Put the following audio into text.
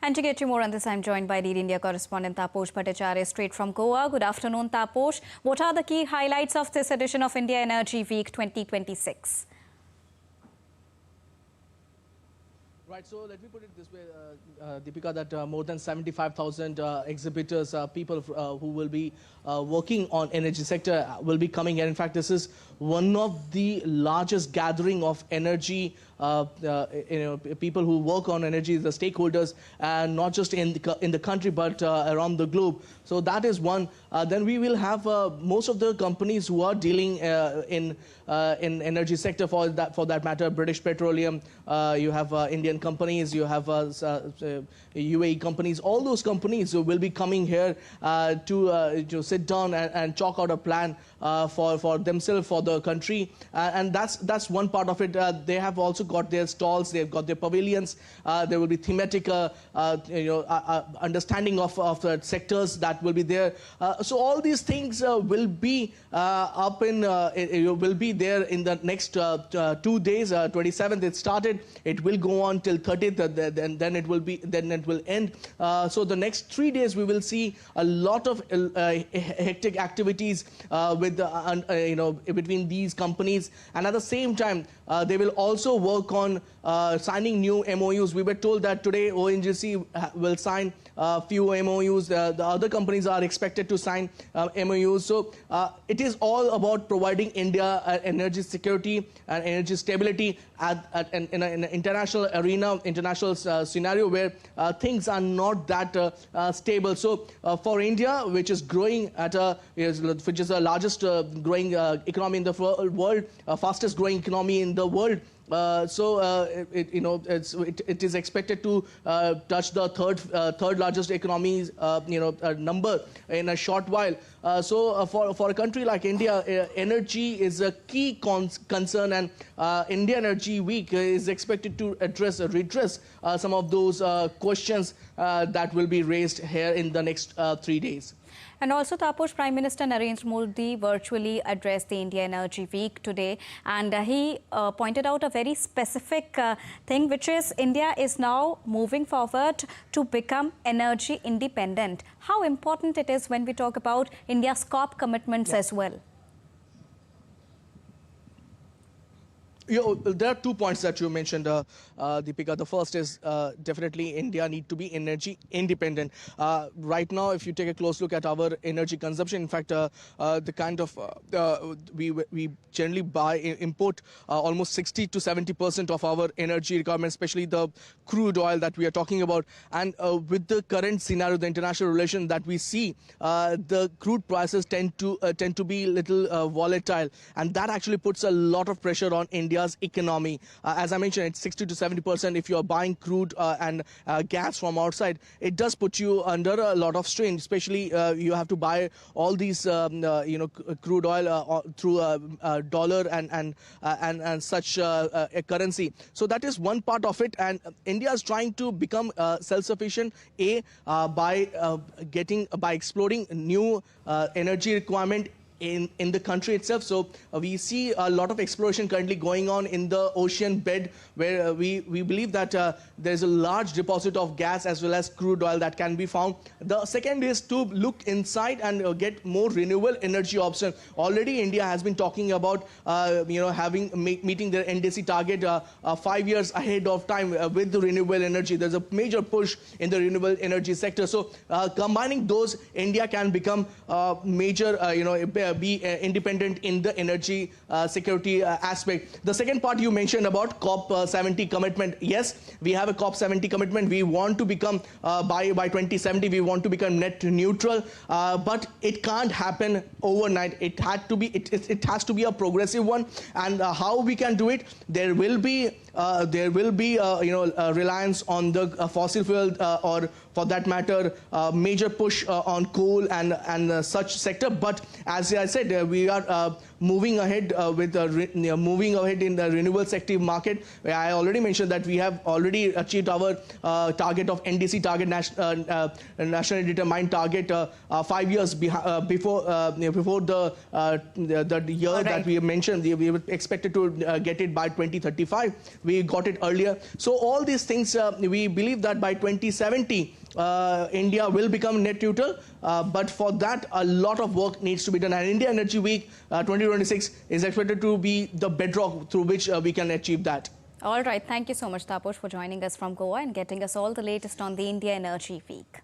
And to get you more on this, I'm joined by Lead India correspondent Taposh Bhattacharya straight from Goa. Good afternoon, Taposh. What are the key highlights of this edition of India Energy Week 2026? Right, so let me put it this way, Deepika, that more than 75,000 exhibitors, people who will be working on energy sector will be coming here. In fact, this is one of the largest gathering of energy, people who work on energy, the stakeholders, and not just in the country, but around the globe. So that is one. Then we will have most of the companies who are dealing in energy sector, for that matter, British Petroleum, you have Indian companies, you have UAE companies. All those companies will be coming here to sit down and chalk out a plan for themselves, for the country, and that's one part of it. They have also got their stalls, they've got their pavilions. There will be thematic understanding of the sectors that will be there. So all these things will be will be there in the next 2 days. 27th it started. It will go on till 30th. Then it will end. So the next 3 days we will see a lot of hectic activities with between these companies, and at the same time they will also work on signing new MOUs. We were told that today ONGC will sign a few MOUs. The other companies are expected to sign MOUs. So it is all about providing India energy security and energy stability in an international arena, international scenario where things are not that stable. So for India, which is growing which is the largest growing economy in the world, fastest growing economy in the world. It is expected to touch the third largest economies number in a short while. For a country like India, energy is a key concern, and India Energy Week is expected to redress some of those questions that will be raised here in the next 3 days. And also, Taposh, Prime Minister Narendra Modi virtually addressed the India Energy Week today, and he pointed out a very specific thing, which is India is now moving forward to become energy independent. How important it is when we talk about India's COP commitments as well? There are 2 points that you mentioned, Deepika. The first is definitely India need to be energy independent. Right now, if you take a close look at our energy consumption, in fact, the kind of we generally import almost 60 to 70% of our energy requirements, especially the crude oil that we are talking about. And with the current scenario, the international relation that we see, the crude prices tend to be a little volatile, and that actually puts a lot of pressure on India's economy. As I mentioned, it's 60 to 70%. If you are buying crude and gas from outside, it does put you under a lot of strain. Especially you have to buy all these crude oil through dollar and such a currency. So that is one part of it, and India is trying to become self-sufficient by exploring new energy requirement in the country itself. So we see a lot of exploration currently going on in the ocean bed, where we believe that there's a large deposit of gas as well as crude oil that can be found. The second is to look inside and get more renewable energy option. Already India has been talking about meeting their NDC target 5 years ahead of time with the renewable energy. There's a major push in the renewable energy sector. So combining those, India can become major be independent in the energy security aspect. The second part you mentioned about COP70 commitment. Yes, we have a COP70 commitment. We want to become by 2070 we want to become net neutral, but it can't happen overnight. It has to be a progressive one. And how we can do it? There will be reliance on the fossil fuel, or for that matter major push on coal and such sector. But as I said, we are moving ahead moving ahead in the renewable sector market. I already mentioned that we have already achieved our target of NDC target, nationally determined target, 5 years before the year that we mentioned. We were expected to get it by 2035. We got it earlier. So all these things, we believe that by 2070, India will become net neutral, but for that a lot of work needs to be done, and India Energy Week 2026 is expected to be the bedrock through which we can achieve that. All right, thank you so much, Taposh, for joining us from Goa and getting us all the latest on the India Energy Week.